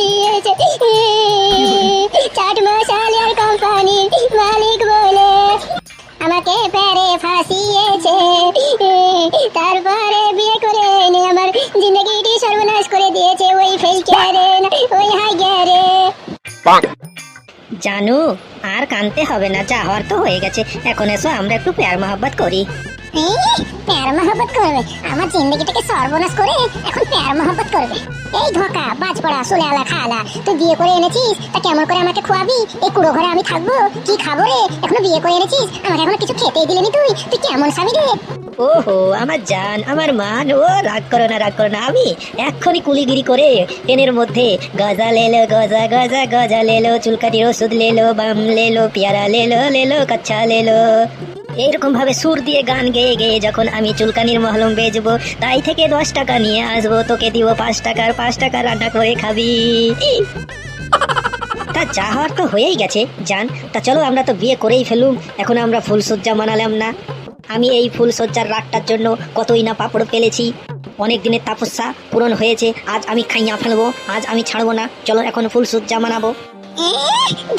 দিয়েছে। চাট মশালার কোম্পানির মালিক বলে আমাকে প্যারে ফাঁসিয়েছে। তারপরে বিয়ে করে এনে আমার জিন্দগিটি সর্বনাশ করে দিয়েছে। ওই ফেইকারে না ওই হাইগারে। জানু, আর কানতে হবে না, যা হওয়ার তো হয়ে গেছে। এখন এসো আমরা একটু প্যার মহব্বত করি। প্যার মহব্বত করবে? আমার জিন্দগিটাকে সর্বনাশ করে এখন প্যার মহব্বত করবে? এই ধোকা বাজ পড়া সুলে আলা খালা, তুই বিয়ে করে এনেছিস তা কেমন করে আমাকে খোয়াবি? এই কুড়ো ঘরে আমি থাকবো? কি খাবো রে? এখনো বিয়ে করে এনেছিস, আমাকে এখনো কিছু খেতেই দিলেনি। তুই তুই কেমন স্বামী রে? ওহো আমার জান, আমার মান, ও রাগ করো না, রাগ করো না। আমি এক্ষুনি কুলিগিরি করে ট্রেনের মধ্যে গজা লেলো, গজা গজা গজা লেলো, চুলকাটির ওষুধ লেলো, বাম লেলো, পেয়ারা লেলো, লেলো কাচ্চা লেলো, এইরকম ভাবে সুর দিয়ে গান গেয়ে গেয়ে যখন আমি চুলকানির মহলম বেচবো, তাই থেকে 10 টাকা নিয়ে আসবো, তোকে দিব 5 টাকার, 5 টাকা রান্না করে খাবি। তা যা হওয়ার তো হয়েই গেছে জান। তা চলো আমরা তো বিয়ে করেই ফেলুম, এখন আমরা ফুলসজ্জা মানালাম না? আমি এই ফুলসজ্জার রাতটার জন্য কতই না পাপড় পেলেছি। অনেক দিনের তপস্যা পূরণ হয়েছে, আজ আমি খাইয়া ফেলবো, আজ আমি ছাড়বো না। চলো এখন ফুলসজ্জা মানাবো।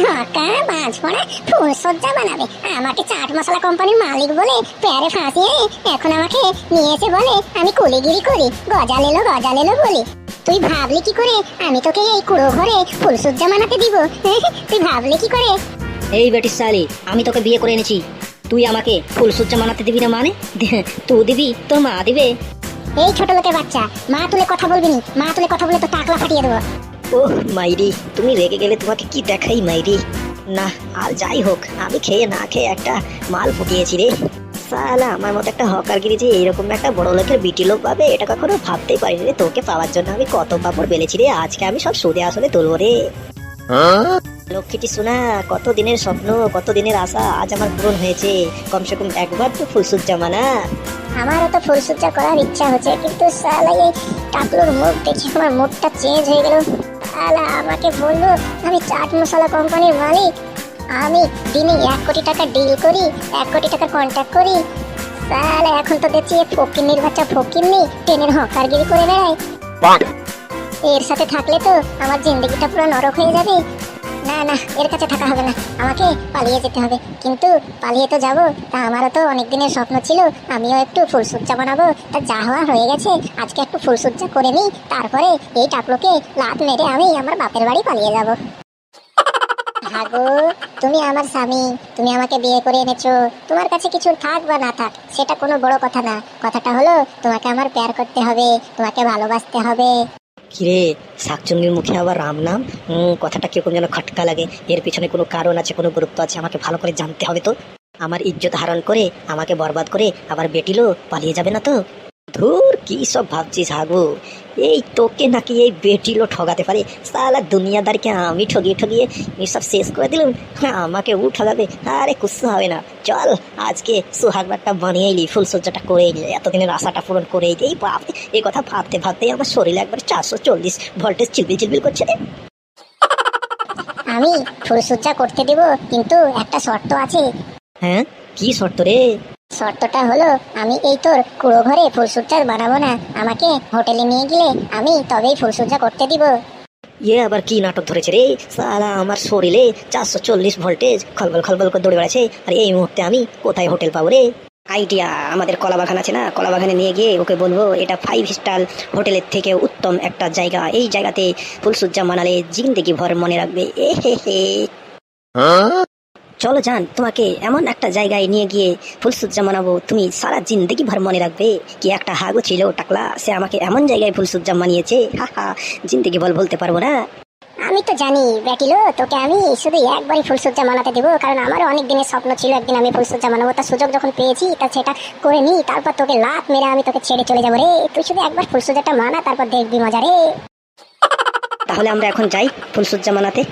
ধোকা বাজ পড়া, ফুলসজ্জা বানাবে? আমাকে চাট মশলা কোম্পানির মালিক বলে প্যারে ফাঁসিয়ে এখন আমাকে নিয়েছে বলে আমি কুলিগিরি করি, গজা লেলো বলি। তুই ভাবলি কি করে আমি তোকে এই কুড়ো ঘরে ফুলসজ্জা মানাতে দিব? তুই ভাবলি কি করে? এই বেটি শালি, আমি তোকে বিয়ে করে এনেছি, তুই আমাকে ফুলসজ্জা মানাতে দিবি না? মানে তুই দিবি, তোর মা দিবে? এই ছোট লোকের বাচ্চা, মা তুলে কথা বলবি নি। মা তুলে কথা বলে তো টাকলা ফাটিয়ে দেবো। ওহ মাইরি, তুমি রেগে গেলে তোমাকে কি দেখাই মাইরি। না আর যাই হোক, আমি খেয়ে না খেয়ে একটা মাল ফুটিয়েছি রে। সালা আমার মতো একটা হকারগিরি যে এইরকম একটা বড় লোকের বিটি লোক পাবে, এটা কখনো ভাবতেই পারিনি রে। তোকে পাওয়ার জন্য আমি কত পাপড় বেলেছি রে, আজকে আমি সব সুদে আসলে তুলবো রে। লক্ষ্মীটি শোনা, কত দিনের স্বপ্ন, কত দিনের আশা আজ আমার পূরণ হয়েছে। কমসে কম একবার তো ফুলসজ্জা মানা। আমারও তো ফুলসজ্জা করার ইচ্ছা হচ্ছে, কিন্তু সালা এই টাকলুর মুখ দেখে আমার মুডটা চেঞ্জ হয়ে গেল। সালা আমাকে বললো আমি চাট মশলা কোম্পানির মালিক, আমি দিনে 1 কোটি টাকা ডিল করি, 1 কোটি টাকার কন্ট্যাক্ট করি। সালা এখন তো দেখছি ফকিন্নির বাচ্চা ফকিন্নি ট্রেনের হকারগিরি করে বেড়ায়। এর সাথে থাকলে তো আমার জিন্দগিটা পুরো নরক হয়ে যাবে। না না, এর কাছে থাকা হবে না, আমাকে পালিয়ে যেতে হবে। কিন্তু পালিয়ে তো যাবো, তা আমারও তো অনেক দিনের স্বপ্ন ছিল আমিও একটু ফুলসজ্জা বানাবো। তা যা হওয়া হয়ে গেছে, আজকে একটু ফুলসজ্জা করে নিই, তারপরে এই টাকলোকে লাত মেরে আমি আমার বাপের বাড়ি পালিয়ে যাব। হাগো, তুমি আমার স্বামী, তুমি আমাকে বিয়ে করে এনেছো। তোমার কাছে কিছু থাক বা না থাক সেটা কোনো বড় কথা না। কথাটা হলো তোমাকে আমার প্যার করতে হবে, তোমাকে ভালোবাসতে হবে। কিরে, শাকচুন্নির মুখে আবার রাম নাম, কথাটা কিরকম যেন খটকা লাগে। এর পিছনে কোনো কারণ আছে, কোনো গুরুত্ব আছে, আমাকে ভালো করে জানতে হবে তো। আমার ইজ্জত হারণ করে আমাকে বরবাদ করে আবার বেটিলো পালিয়ে যাবে না তো? ধুর, কি সব ভাবছিস হাগু? এই তোকে নাকি এই বেটিলো ঠগাতে পারে? সালা দুনিয়াদারকে আমি ঠগিয়ে ঠগিয়ে সব শেষ করে দিলাম, আমাকে ও ঠগাবে? আরে কুস্সু হবে না, চল আজকে সুহাগরাতটা বানিয়ে এলি, ফুলসজ্জাটা করে এলি, এতদিনের আশাটা পূরণ করে এলি। এই কথা ভাবতে ভাবতেই আমার শরীরে একবার 440 ভোল্টেজ চিলবিল চিলবিল করছে রে। আমি ফুলসজ্জা করতে দিব, কিন্তু একটা শর্ত আছে। হ্যাঁ, কি শর্ত রে? শর্তটা হলো আমি এই তোর কুড়ো ঘরে ফুলসজ্জা বানাবো না, আমাকে হোটেলে নিয়ে গেলে আমি তবেই ফুলসজ্জা করতে দিব। ইয়ে আবার কি নাটক ধরেছে রে? সালা আমার শরীরে 440 ভোল্টেজ খলবল খলবল করে দৌড়ে বেড়াচ্ছে, আর এই মুহূর্তে আমি কোথায় হোটেল পাবো রে? আইডিয়া, আমাদের কলা বাগান আছে না, কলা বাগানে নিয়ে গিয়ে ওকে বলবো এটা 5 স্টার হোটেলের থেকে উত্তম একটা জায়গা, এই জায়গাতে ফুলসজ্জা মানালে জিন্দেগি ভর মনে রাখবে। এ হে হে। চলো জান, তোমাকে এমন একটা জায়গায় নিয়ে গিয়ে ফুলসজ্জা মানাবো, তুমি সারা জিন্দেগি ভর মনে রাখবে। কি একটা হাগু ছিল টাকলা, সে আমাকে এমন জায়গায় ফুলসজ্জা মানিয়েছে, হা হা, জিন্দেগি বল বলতে পারবো না। আমি তো জানি বেটিলো, তোকে আমি শুধু একবারই ফুলসজ্জা মানাতে দেবো, কারণ আমারও অনেক দিনের স্বপ্ন ছিল একদিন আমি ফুলসজ্জা মানাবো। তার সুযোগ যখন পেয়েছি তা সেটা করে নি, তারপর তোকে লাত মেরে আমি তোকে ছেড়ে চলে যাবো রে। তুই শুধু একবার ফুলসজ্জাটা মানা, তারপর দেখবি মজা রে। তাহলে আমরা এখন যাই ফুলসজ্জা মানাতে।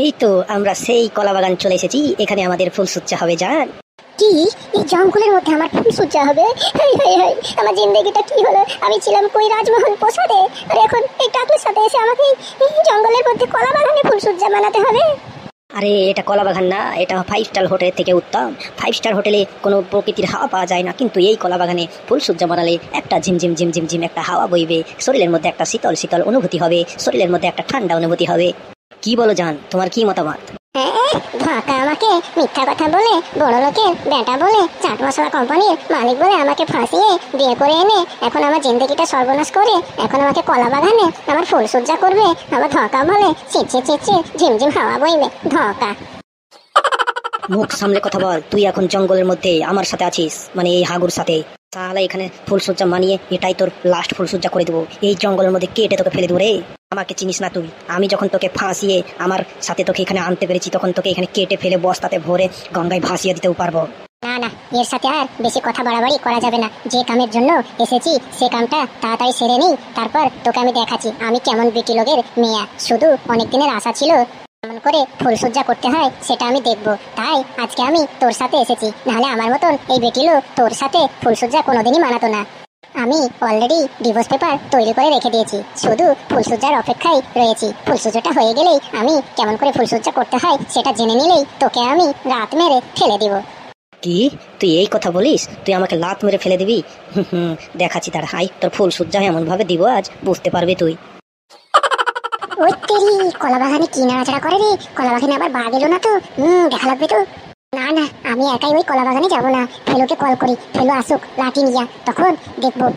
এই তো আমরা সেই কলা বাগান চলে এসেছি, এখানে আমাদের ফুলসজ্জা হবে জান। কি এই জঙ্গলের মধ্যে আমার ফুলসজ্জা হবে? হাই হাই হাই, আমার জিন্দগিটা কি হলো? আমি ছিলাম কই রাজমহল প্রসাদে, আর এখন এই টাকলির সাথে এসে আমাকে এই জঙ্গলের মধ্যে কলা বাগানে ফুলসজ্জা বানাতে হবে। আরে এটা কলা বাগান না, এটা 5 স্টার হোটেল থেকে উত্তম। 5 স্টার হোটেলে কোনো প্রকৃতির হাওয়া পাওয়া যায় না, কিন্তু এই কলা বাগানে ফুলসজ্জা বানালে একটা ঝিমঝিম ঝিমঝিম ঝিম একটা হাওয়া বইবে, শরীরের মধ্যে একটা শীতল শীতল অনুভূতি হবে, শরীরের মধ্যে একটা ঠান্ডা অনুভূতি হবে। কি বলো জান, তোমার কি মতামত? ঢাকা আমাকে মিথ্যা কথা বলে বড় লোকের বেটা বলে চাট মশলা কোম্পানির মালিক বলে আমাকে ফাঁসিয়ে বিয়ে করে এনে এখন আমার জিন্দগিটা সর্বনাশ করে এখন আমাকে কলা বাগানে আমার ফুলসজ্জা করবে, আমার ধকা বলে চিচ্ছে চিচ্ছে ঝিমঝিম হাওয়া বইবে ধকা। মুখ সামলে কথা বল, তুই এখন জঙ্গলের মধ্যে আমার সাথে আছিস, মানে এই হাগুর সাথে। তাহলে এখানে ফুলসজ্জা মানিয়ে এটাই তোর লাস্ট ফুলসজ্জা করে দেবো, এই জঙ্গলের মধ্যে কেটে তোকে ফেলে দেবো রে। আমাকে চিনিস না তুই? আমি যখন তোকে ফাঁসিয়ে আমার সাথে তোকে এখানে আনতে পেরেছি তখন তোকে এখানে কেটে ফেলে বস্তাতে ভরে গঙ্গায় ভাসিয়ে দিতেও পারবো। না না, এর সাথে আর বেশি কথা বাড়াবাড়ি করা যাবে না। যে কামের জন্য এসেছি সে কামটা তাড়াতাড়ি সেরে নিই, তারপর তোকে আমি দেখাচ্ছি আমি কেমন বেটি লোকের মেয়া। শুধু অনেক দিনের আশা ছিল কেমন করে ফুলসজ্জা করতে হয় সেটা আমি দেখবো, তাই আজকে আমি তোর সাথে এসেছি। নাহলে আমার মতন এই বেটিলো তোর সাথে ফুলসজ্জা কোনোদিনই মানাতো না। আমি অলরেডি ডিভোর্স পেপার তৈরি করে রেখে দিয়েছি, শুধু ফুলসজ্জার অপেক্ষায় রয়েছি। ফুলসজ্জাটা হয়ে গেলেই আমি কেমন করে ফুলসজ্জা করতে হয় সেটা জেনে নিলেই তোকে আমি রাত মেরে ফেলে দিব। কি তুই এই কথা বলিস? তুই আমাকে লাত মেরে ফেলে দিবি? দেখাচ্ছি তার হাই তোর ফুলসজ্জা এমন ভাবে দিব আজ বুঝতে পারবি তুই। ওই তেরি, কলা বাগানে কি নাড়াচাড়া করে রে? কলা বাগানে আবার বাঘ এলো না তো? দেখা লাগবে তো। না না, আমি একাই ওই কলা বাগানে যাবো না, ফেলুকে কল করি, ফেলু আসুক লাঠি নিয়া, তখন দেখবো।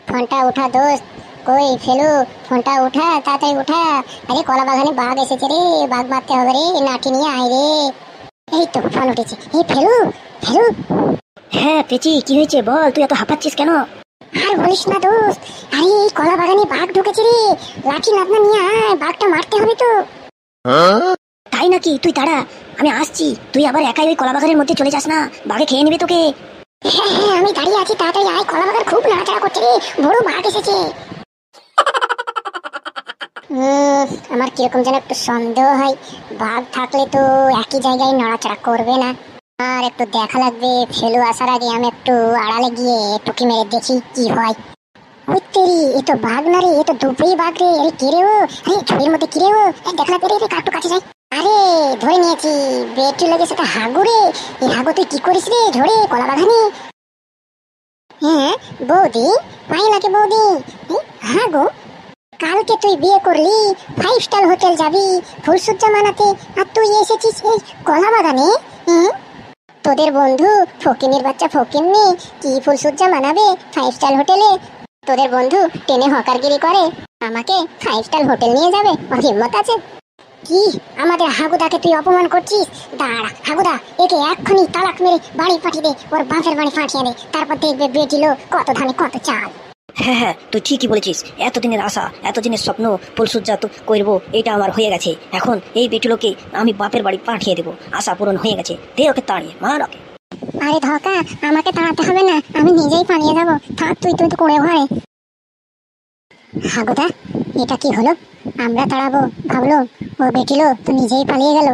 ফোনটা উঠা দোস্ত, কই ফেলু, ফোনটা উঠা, তাড়াতাড়ি উঠা। আরে কলা বাগানে বাঘ এসেছে রে, বাঘ মারতে হবে রে, লাঠি নিয়ে আয় রে। এই তো ফোন উঠেছে। এই ফেলু, ফেলু। হ্যাঁ পেচি, কি হয়েছে বল, তুই এত হাঁপাচ্ছিস কেন? আর বলিস না দোস্ত, আরে এই কলা বাগানে বাঘ ঢুকেছে রে, লাঠি নাতনা নিয়ে আয়, বাঘটা মারতে হবে তো। তাই নাকি? তুই দাঁড়া, আমি আসছি, তুই আবার একাই ওই কলা বাগানের মধ্যে চলে যাস না, বাঘে খেয়ে নেবে তোকে। হ্যাঁ হ্যাঁ, আমি দাঁড়িয়ে আছি, তাড়াতাড়ি আয়, কলা বাগান খুব নাড়াচাড়া করছে রে, বড় বাঘ এসেছে। আমার কিরকম যেন একটু সন্দেহ হয়, বাঘ থাকলে তো একই জায়গায় নড়াচড়া করবে না। আর একটু দেখা লাগবে, ফেলু আসার আগে আমি একটু আড়ালে গিয়ে টুকি মেরে দেখি কি হয়। ওই তেরি, এ তো বাঘ না রে, এ তো দুপুরি বাঘ রে। আরে কে রে ও? আরে ঝুড়ির মধ্যে কি রে ও? দেখা লাগবে রে, কাটু কাছে যাই। আরে ধরে নিয়েছি, বেটি লেগে সেটা হাগু রে। এই হাগু তুই কি করিস রে ঝরে কলা বাগানে? হ্যাঁ বৌদি, পাই লাগে বৌদি। হাগু, কালকে তুই বিয়ে করলি, 5 স্টার হোটেল যাবি ফুলসজ্জা মানাতে, আর তুই এসেছিস এই কলা বাগানে? তোদের বন্ধু ফকিনির বাচ্চা ফকিন্নি কি ফুলসজ্জা মানাবে 5 স্টার হোটেলে? তোদের বন্ধু টেনে হকারগিরি করে, আমাকে 5 স্টার হোটেল নিয়ে যাবে? ওর হিম্মত আছে? কি আমাদের হাগুদাকে তুই অপমান করছিস? দাঁড়া হাগুদা, একে এক্ষুনি তালাক মেরে বাড়ি পাঠিয়ে দে, ওর বাপের বাড়ি পাঠিয়ে দে, তারপর দেখবে বেটিলো কত ধানে কত চাল। হ্যাঁ হ্যাঁ, তুই ঠিকই বলেছিস, এতদিনের আশা, এতদিনের স্বপ্ন ফুলসজ্জা তো করবো, এটা আমার হয়ে গেছে। এখন এই বেটিলোকে আমি বাপের বাড়ি পাঠিয়ে দেবো, আশা পূরণ হয়ে গেছে। দে ওকে তাড়িয়ে মার ওকে। আরে ধকা, আমাকে তাড়াতে হবে না, আমি নিজেই পালিয়ে যাবো, থাক তুই তুই তো করে ঘরে। হাগুদা, এটা কি হলো? আমরা তাড়াবো ভাবলো, ও বেটিলো তো নিজেই পালিয়ে গেল।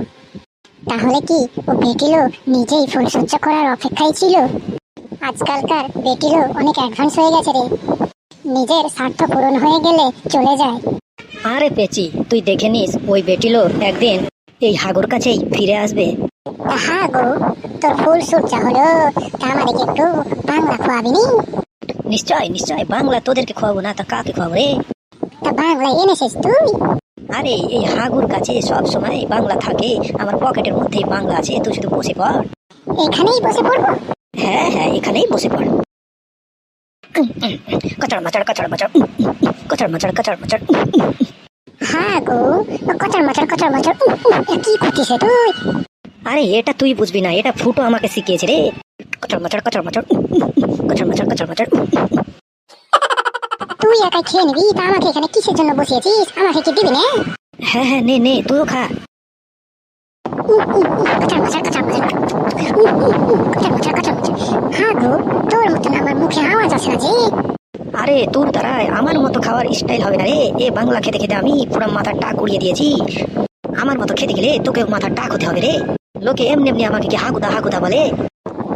তাহলে কি ও বেটিলো নিজেই ফুলসজ্জা করার অপেক্ষায় ছিল? আজকালকার বেটিলো অনেক অ্যাডভান্স হয়ে গেছে রে, নিজের স্বার্থ পূরণ হয়ে গেলে চলে যায়। আরে পেচি, তুই দেখে নিস, ওই বেটিলো একদিন এই হাগুর কাছেই ফিরে আসবে। হাগু, তোর ফুলসজ্জা হলো, তা আমাদেরকে একটু বাংলা খোয়াবি নি? নিশ্চয় নিশ্চয়, বাংলা তোদেরকে খাওয়াবো না তা কাকে খাওয়াবো রে? তা বাংলা এনেছিস তুই? আরে এই হাগুর কাছে সব সময় বাংলা থাকে, আমার পকেটের মধ্যেই বাংলা আছে, তুই শুধু বসে পড়। এখানেই বসে পড়বো? হ্যাঁ হ্যাঁ, এখানেই বসে পড়। কচড় মাচড় কচড় মাচড় কচড় মাচড় কচড় মাচড়। হাগু, কচর মচর কচর মচর, কি করছিস তুই? আরে এটা তুই বুঝবি না, এটা ফুটো আমাকে শিখিয়েছে রে। কচড় মাচড় কচড় মাচড় কচড় মাচড় কচড় মাচড়। তুই একাই খেয়ে নিবি, তা আমাকে এখানে কিসের জন্য বসিয়েছিস? আমাকে কি দিবি না? হ্যাঁ হ্যাঁ, নে নে, তুইও খা। হাগু, তোর মতন আমার মুখে আওয়াজ আসে না যে। আরে তোর দ্বারায় আমার মতো খাওয়ার স্টাইল হবে না রে, এ বাংলা খেতে খেতে আমি পুরো মাথার টাক উড়িয়ে দিয়েছি। আমার মতো খেতে গেলে তোকে মাথার টাক হতে হবে রে, লোকে এমনি এমনি আমাকে কি হাগুদা হাগুদা বলে।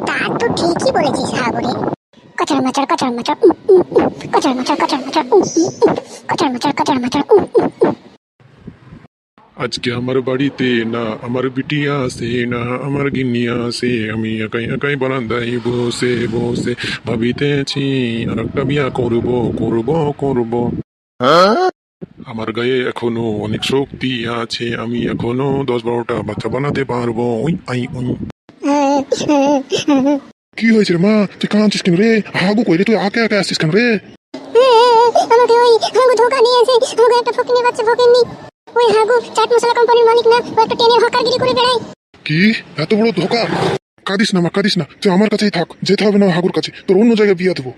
তা তো ঠিকই বলেছিস হাগুরে। কচর মচর কচর মচর কচর মচর কচর মচর কচর মচর কচর মচর। আজকে আমার বাড়িতে না আমার বিটিয়া আসে না আমার গিন্নি আসে, আমি একাই একাই বারান্দায় বসে বসে ভাবিতেছি আর একটা বিয়া করব করব করব। আমার গায়ে এখনো অনেক শক্তি আছে, আমি এখনো 10-12টা বাচ্চা বানাতে পারবো। ওই আই ওই। কি হয়েছে রে মা, তুই কাঁদছিস কেন রে? হাগু কই রে, তুই আঁকে আঁকে আসছিস কেন রে? আমাকে ওই হাগু ধোকা দিয়েছে। হাগু একটা ফকিনি বাচ্চা ফকিনি। ওই হাগু চাট মশলা কোম্পানির মালিক না, ও একটা ট্রেনের হকারগিরি করে বেড়ায়। কি এত বড় ধোকা? কাঁদিস না মা, কাঁদিস না, তুই আমার কাছেই থাক, যেতে হবে না হাগুর কাছে, তোর অন্য জায়গায় বিয়ে দেবো।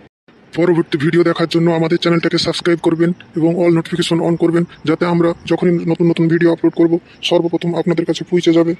পরবর্তী ভিডিও দেখার জন্য আমাদের চ্যানেলটাকে সাবস্ক্রাইব করবেন এবং অল নোটিফিকেশন অন করবেন, যাতে আমরা যখনই নতুন নতুন ভিডিও আপলোড করব সর্বপ্রথম আপনাদের কাছে পৌঁছে যাবে।